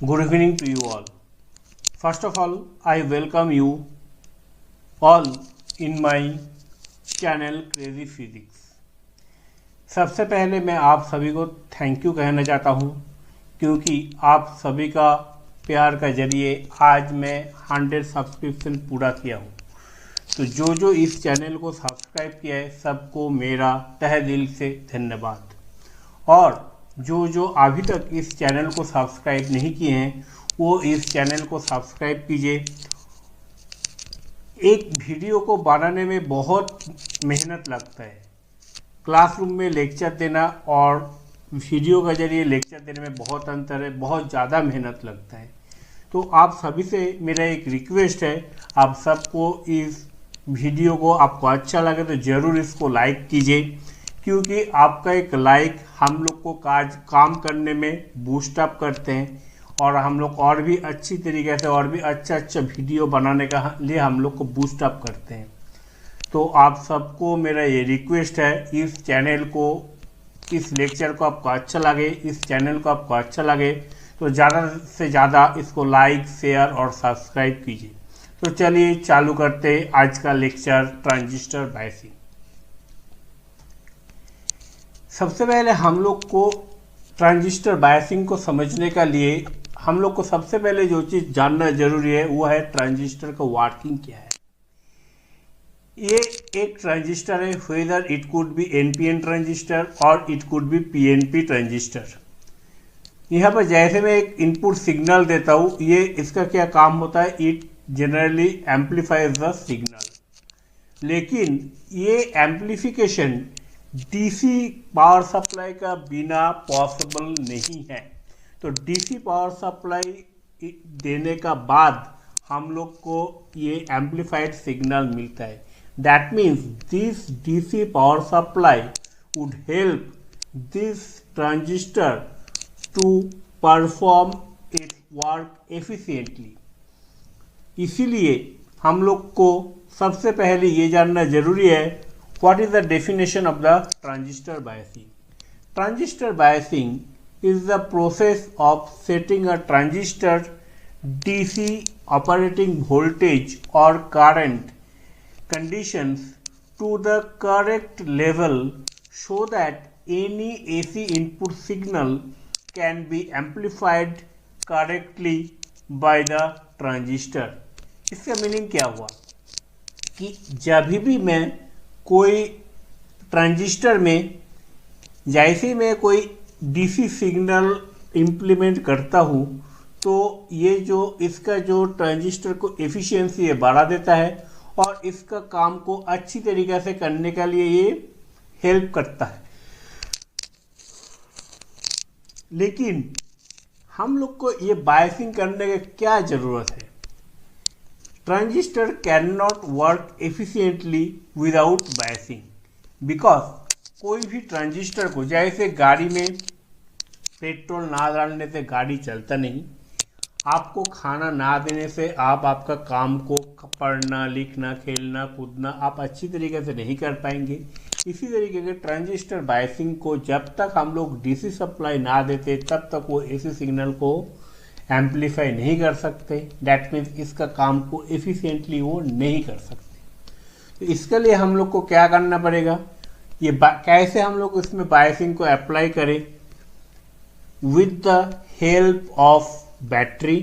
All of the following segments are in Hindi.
Good evening to you all. First of all, I welcome you all in my channel Crazy Physics. सबसे पहले मैं आप सभी को थैंक यू कहना चाहता हूँ क्योंकि आप सभी का प्यार का जरिए आज मैं 100 सब्सक्रिप्शन पूरा किया हूँ। तो जो इस चैनल को सब्सक्राइब किया है सबको मेरा तहे दिल से धन्यवाद। और जो अभी तक इस चैनल को सब्सक्राइब नहीं किए हैं वो इस चैनल को सब्सक्राइब कीजिए। एक वीडियो को बनाने में बहुत मेहनत लगता है। क्लासरूम में लेक्चर देना और वीडियो के जरिए लेक्चर देने में बहुत अंतर है, बहुत ज़्यादा मेहनत लगता है। तो आप सभी से मेरा एक रिक्वेस्ट है, आप सबको इस वीडियो को आपको अच्छा लगे तो ज़रूर इसको लाइक कीजिए क्योंकि आपका एक लाइक हम लोग को काम करने में बूस्ट अप करते हैं और हम लोग और भी अच्छी तरीके से और भी अच्छा वीडियो बनाने का लिए हम लोग को बूस्ट अप करते हैं। तो आप सबको मेरा ये रिक्वेस्ट है, इस चैनल को, इस लेक्चर को आपको अच्छा लगे, इस चैनल को आपको अच्छा लगे तो ज़्यादा से ज़्यादा इसको लाइक, शेयर और सब्सक्राइब कीजिए। तो चलिए चालू करते हैं आज का लेक्चर ट्रांजिस्टर बायसिंग। सबसे पहले हम लोग को ट्रांजिस्टर बायसिंग को समझने के लिए हम लोग को सबसे पहले जो चीज़ जानना जरूरी है वो है ट्रांजिस्टर का वर्किंग क्या है। ये एक ट्रांजिस्टर है, whether it could be NPN transistor और it could be PNP transistor. यहाँ पर जैसे मैं एक इनपुट सिग्नल देता हूँ, ये इसका क्या काम होता है, it generally amplifies the signal. लेकिन ये एम्पलीफिकेशन डीसी पावर सप्लाई का बिना पॉसिबल नहीं है। तो डीसी पावर सप्लाई देने का बाद हम लोग को ये एम्पलीफाइड सिग्नल मिलता है। That means this DC power supply would help this transistor to perform it's work efficiently. इसीलिए हम लोग को सबसे पहले ये जानना जरूरी है, what is the definition of the transistor biasing? Transistor biasing is the process of setting a transistor DC operating voltage or current conditions to the correct level so that any AC input signal can be amplified correctly by the transistor। इसका मीनिंग क्या हुआ कि जब भी मैं कोई ट्रांजिस्टर में जैसे मैं कोई डीसी सिग्नल इम्प्लीमेंट करता हूँ तो ये जो इसका जो ट्रांजिस्टर को एफिशिएंसी है बढ़ा देता है और इसका काम को अच्छी तरीके से करने के लिए ये हेल्प करता है। लेकिन हम लोग को ये बायसिंग करने की क्या ज़रूरत है? Transistor can not work efficiently without biasing because कोई भी ट्रांजिस्टर को, जैसे गाड़ी में पेट्रोल ना डालने से गाड़ी चलता नहीं, आपको खाना ना देने से आप आपका काम को पढ़ना, लिखना, खेलना, कूदना आप अच्छी तरीके से नहीं कर पाएंगे। इसी तरीके के ट्रांजिस्टर बायसिंग को जब तक हम लोग डीसी सप्लाई ना देते तब तक वो एसी सिग्नल को एम्पलीफाई नहीं कर सकते। डैट मीन्स इसका काम को एफिशिएंटली वो नहीं कर सकते। तो इसके लिए हम लोग को क्या करना पड़ेगा, ये कैसे हम लोग इसमें बायसिंग को अप्लाई करें? With the help of battery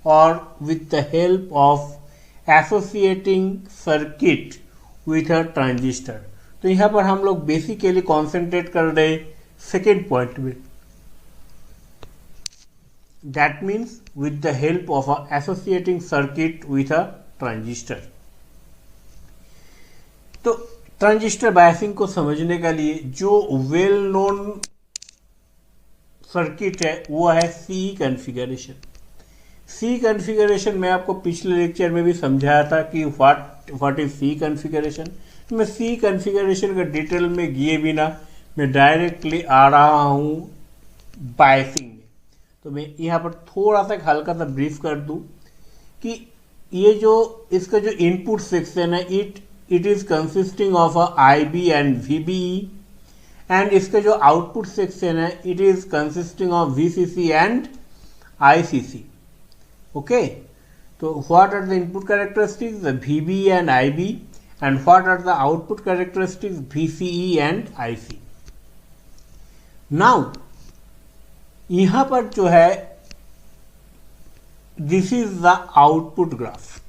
और with the help of associating circuit with a transistor. तो यहाँ पर हम लोग बेसिकली कॉन्सेंट्रेट कर रहे सेकेंड पॉइंट में, that means with the help of a associating circuit with a transistor। तो ट्रांजिस्टर बायसिंग को समझने के लिए जो वेल नोन सर्किट है वो है सी कॉन्फ़िगरेशन। सी कॉन्फ़िगरेशन मैं आपको पिछले लेक्चर में भी समझाया था कि व्हाट इज सी कॉन्फ़िगरेशन। मैं सी कॉन्फ़िगरेशन का डिटेल में गए बिना मैं डायरेक्टली आ रहा हूँ बायसिंग। तो मैं यहाँ पर थोड़ा सा हल्का सा ब्रीफ कर दूँ कि ये जो इसका जो इनपुट सेक्शन है it is consisting of a IB and VBE and इसका जो आउटपुट सेक्शन है it is consisting of VCC and ICC. Okay, so what are the input characteristics? The VB and IB. And what are the output characteristics? VCE and IC. Now यहाँ पर जो है this is the output graph.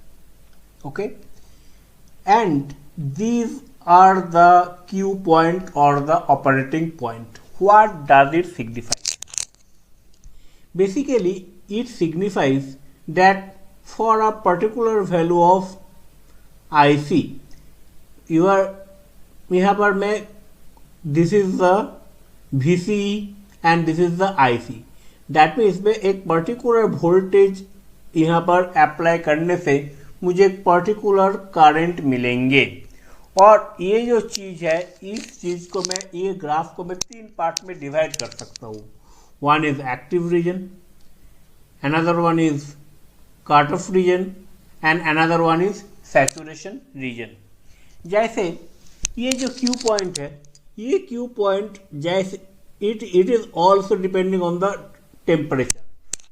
Okay, and these are the Q point or the operating point. What does it signify? Basically it signifies that for a particular value of IC यहाँ पर मैं this is the VCE and this is the IC. That means इसमें एक पर्टिकुलर वोल्टेज यहाँ पर अप्लाई करने से मुझे एक पर्टिकुलर करंट मिलेंगे. और ये जो चीज़ है, इस चीज़ को मैं, ये ग्राफ को मैं 3 पार्ट में डिवाइड कर सकता हूँ. One is active region, another one is cut off region and another one is saturation region. जैसे ये जो Q पॉइंट है, ये Q पॉइंट जैसे it is also depending on the temperature.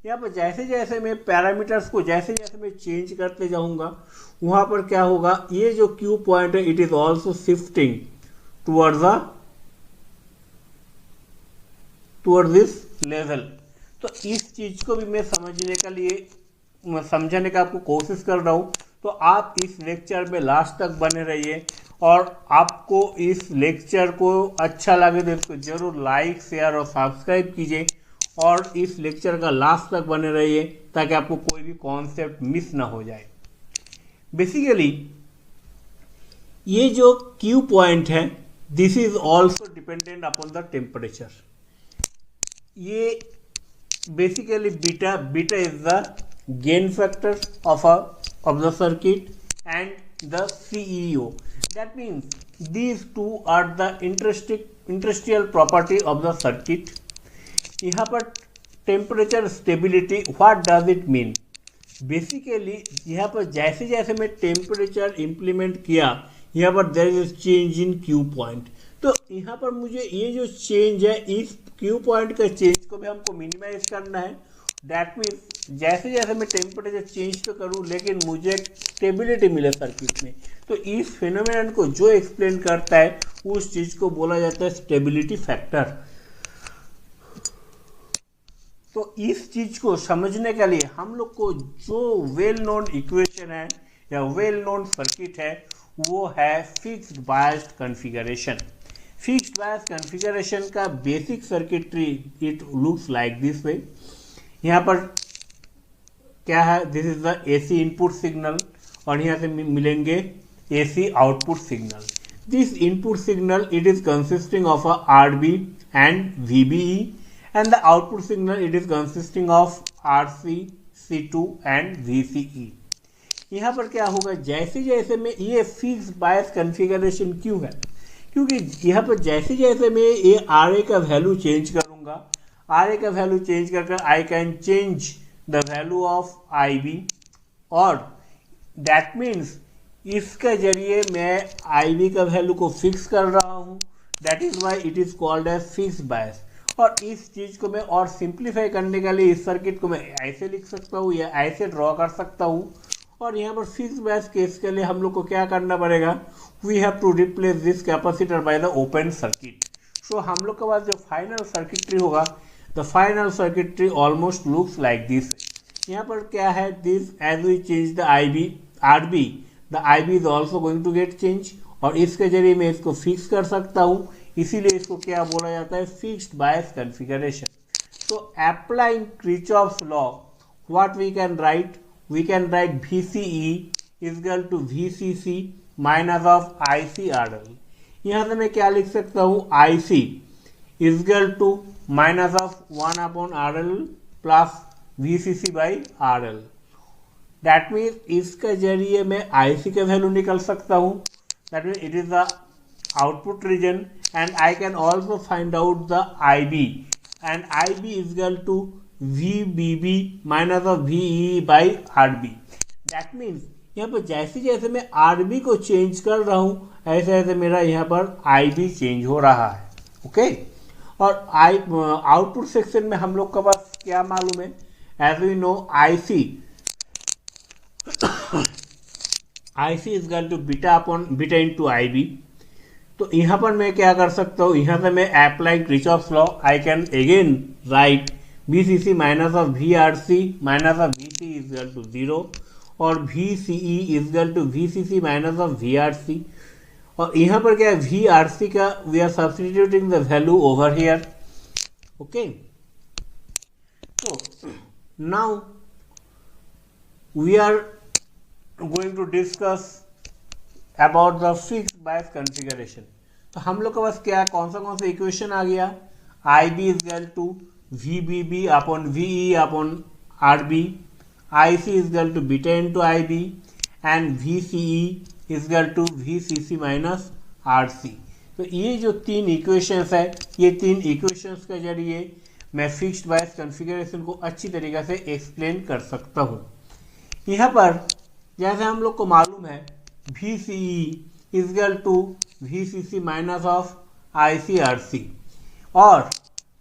यहाँ पर जैसे जैसे मैं पैरामीटर्स को जैसे जैसे मैं चेंज करते जाऊँगा, वहाँ पर क्या होगा, ये जो Q पॉइंट है it is also shifting toward this level. तो इस चीज़ को भी मैं समझने का आपको कोशिश कर रहा हूँ. तो आप इस लेक्चर में लास्ट तक बने रहिए, और आपको इस लेक्चर को अच्छा लगे तो इसको जरूर लाइक, शेयर और सब्सक्राइब कीजिए, और इस लेक्चर का लास्ट तक बने रहिए ताकि आपको कोई भी कॉन्सेप्ट मिस ना हो जाए. बेसिकली ये जो Q पॉइंट है, this is also dependent upon the temperature. ये basically beta is the gain factor of the circuit and the CEO. That means these two are the industrial property of the circuit. यहाँ पर temperature stability, what does it mean? Basically यहाँ पर जैसे जैसे मैं temperature implement किया, यहाँ पर there is change in Q point. तो यहाँ पर मुझे ये जो change है, इस Q point का change को भी हमको minimize करना है. दैट मीन्स जैसे जैसे मैं टेम्परेचर चेंज तो करूँ, लेकिन मुझे स्टेबिलिटी मिले सर्किट में. तो इस फिनोमेनन को जो एक्सप्लेन करता है, उस चीज़ को बोला जाता है स्टेबिलिटी फैक्टर. तो इस चीज़ को समझने के लिए हम लोग को जो वेल नोन इक्वेशन है या वेल नोन सर्किट है, वो है fixed biased configuration. Fixed biased configuration का basic circuitry it looks like this way. यहाँ पर क्या है, this is the AC input signal, और यहाँ से मिलेंगे AC output signal. This input signal it is consisting of a RB and VBE, and the output signal it is consisting of RC, C2 and VCE. यहाँ पर क्या होगा, जैसे जैसे मैं ये फिक्स्ड बायस कॉन्फ़िगरेशन क्यों है, क्योंकि यहाँ पर जैसे जैसे मैं ये RA का वैल्यू चेंज करूँगा, RA का वैल्यू चेंज करके I can change the value of IB, और दैट मीन्स इसके जरिए मैं IB का वैल्यू को फिक्स कर रहा हूँ. That is why it is called as fixed bias. और इस चीज़ को मैं और सिंप्लीफाई करने के लिए इस सर्किट को मैं ऐसे लिख सकता हूँ या ऐसे ड्रॉ कर सकता हूँ. और यहाँ पर फिक्स्ड बायस केस के लिए हम लोग को क्या करना पड़ेगा, we have to replace this capacitor by the open circuit. So हम लोग के पास जो फाइनल सर्किटरी होगा, the final circuitry almost looks like this. यहाँ पर क्या है, this as we change the RB, the IB is also going to get change, और इसके जरिए मैं इसको फिक्स कर सकता हूँ. इसीलिए इसको क्या बोला जाता है, fixed bias configuration. So applying Kirchhoff's law, what we can write VCE is equal to VCC minus of ICRL. यहाँ से मैं क्या लिख सकता हूँ, IC is equal to minus of 1/RL plus VCC by RL. That means इसके जरिए मैं IC का वैल्यू निकल सकता हूँ. That means it is the output region, and I can also find out the IB, and IB is equal to VBB minus of VE by RB. That means यहाँ पर जैसे जैसे मैं RB को चेंज कर रहा हूँ, ऐसे ऐसे मेरा यहाँ पर IB चेंज हो रहा है. ओके और आउटपुट सेक्शन में हम लोग के पास क्या मालूम है, as we know IC is equal to beta upon beta into IB। तो यहाँ पर मैं क्या कर सकता हूँ, यहाँ से मैं apply Kirchhoff's law, I can again write VCC minus of VRC minus of VC is equal to 0 और VCE is equal to VCC minus of VRC। और यहाँ पर क्या है, VRC का we are substituting the value over here. Okay, तो now we are going to discuss about the fix bias configuration. तो हम लोग के पास क्या, कौन सा इक्वेशन आ गया, IB is equal to VBB upon VE upon RB, IC is equal to beta into IB and VCE is equal to VCC minus RC। तो ये जो तीन इक्वेशंस है, ये तीन इक्वेशंस के जरिए मैं फिक्स्ड बायस कॉन्फ़िगरेशन को अच्छी तरीके से एक्सप्लेन कर सकता हूँ। यहाँ पर जैसे हम लोग को मालूम है VCE is equal to VCC minus of ICRC और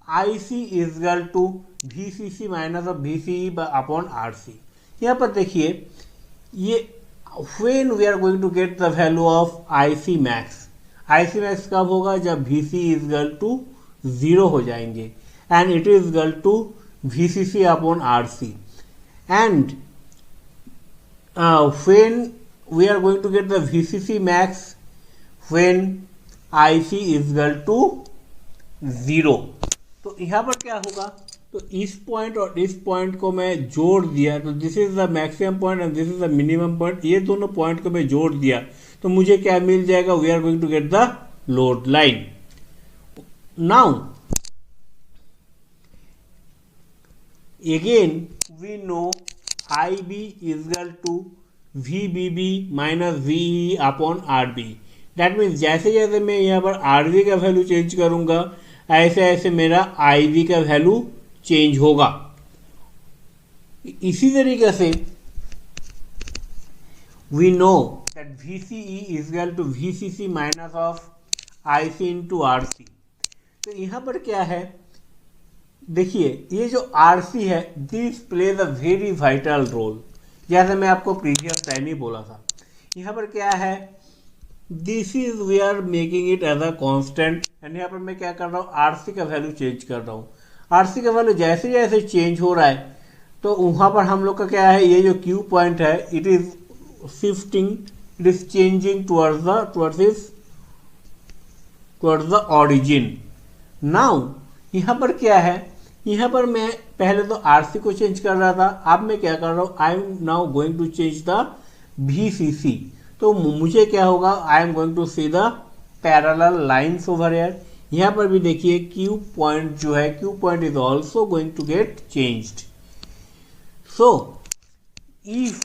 IC is equal to VCC minus of VCE upon RC। यहाँ पर देखिए ये when we are going to get the value of IC max, IC max कब होगा, जब VC इज इक्वल टू 0 हो जाएंगे and it is equal to VCC upon RC and when we are going to get the VCC max when IC is equal to 0। तो यहाँ पर क्या होगा, तो इस पॉइंट और इस पॉइंट को मैं जोड़ दिया, तो this is the maximum point and this is the minimum point, ये दोनों पॉइंट को मैं जोड़ दिया तो मुझे क्या मिल जाएगा, we are going to get the load line. Now again we know IB is equal to VBB minus VE upon RB। That means जैसे जैसे मैं यहाँ पर RB का वैल्यू चेंज करूँगा ऐसे ऐसे मेरा IB का वैल्यू चेंज होगा। इसी तरीके से we know that VCE is equal to VCC minus of IC into RC। तो यहाँ पर क्या है, देखिए ये जो RC है this plays a very vital role, जैसे मैं आपको प्रीवियस टाइम ही बोला था। यहाँ पर क्या है, this is we are making it as a constant and यहाँ पर मैं क्या कर रहा हूँ, RC का वैल्यू चेंज कर रहा हूँ। RC का वैल्यू जैसे जैसे चेंज हो रहा है तो वहाँ पर हम लोग का क्या है, ये जो Q पॉइंट है it is shifting, it is changing towards the origin. Now यहाँ पर क्या है, यहाँ पर मैं पहले तो RC को चेंज कर रहा था, अब मैं क्या कर रहा हूँ, I am now going to change the VCC। तो मुझे क्या होगा, I am going to see the parallel lines over here. यहाँ पर भी देखिए Q पॉइंट जो है, Q point is also going to get changed. So if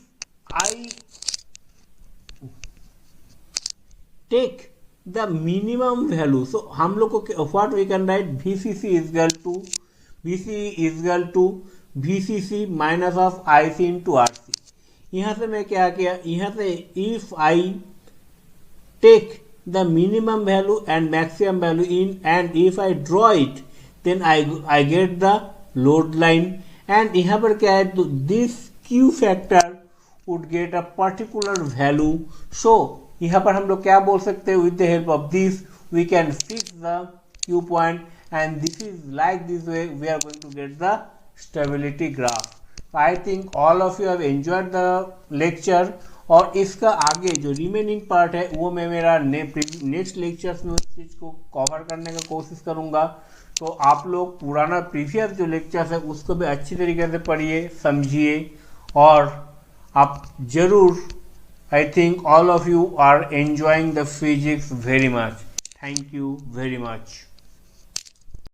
I take the minimum value, so हम लोग को what we can write, VCC is equal to VCC minus of IC into RC। यहाँ से मैं क्या किया, यहाँ से if I take the minimum value and maximum value in and if I draw it then I get the load line and यहाँ पर क्या है, तो this Q factor would get a particular value. So यहाँ पर हम लोग क्या बोल सकते हैं, with the help of this we can fix the Q point and this is like this way we are going to get the stability graph. So I think all of you have enjoyed the lecture और इसका आगे जो रिमेनिंग पार्ट है वो मैं मेरा नेक्स्ट लेक्चर्स में उस चीज़ को कवर करने का कोशिश करूँगा। तो आप लोग पुराना प्रीवियस जो लेक्चर्स है उसको भी अच्छी तरीके से पढ़िए, समझिए और आप जरूर, I think all of you are enjoying the physics very much. Thank you very much.